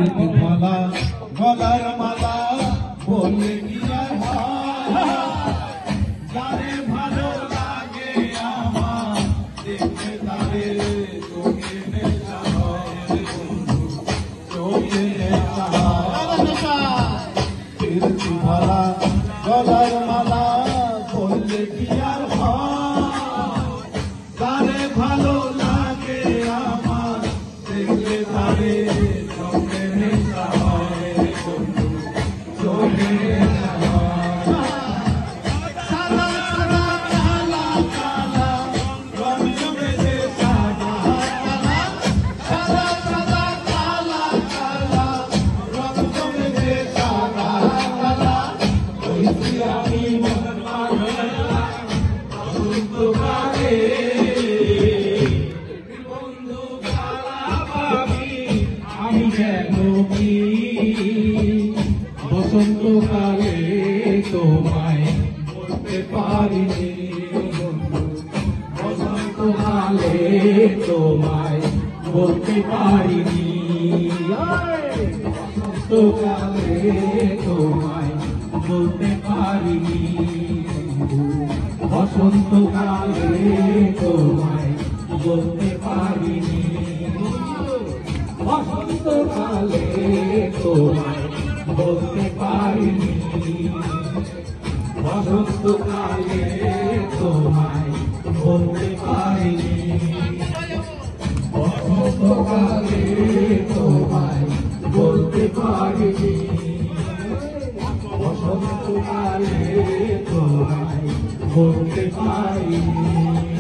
মালা গলার মালা বললে কি আর যারে ভালো লাগে আমার দেখে তারে চোখে নেশা হয় চোখে নেশা কীর্তি মালা গলার মালা বললে কি আর যারে ভালো লাগে আমার দেখলে তারে চোখে নেশা হয় চোখে নেশা বসন্তকালে তোমায় বলতে পারিনি বসন্তকালে তোমায় বলতে পারিনি বসন্তকালে তোমায় বলতে পারিনি বসন্তকালে তোমায় বলতে পারিনি বসন্তকালে তোমায় বলতে পারিনি বসন্তকালে তোমায় বলতে পারিনি বসন্তকালে তোমায় বলতে পারিনি বসন্তকালে তোমায় বলতে পারিনি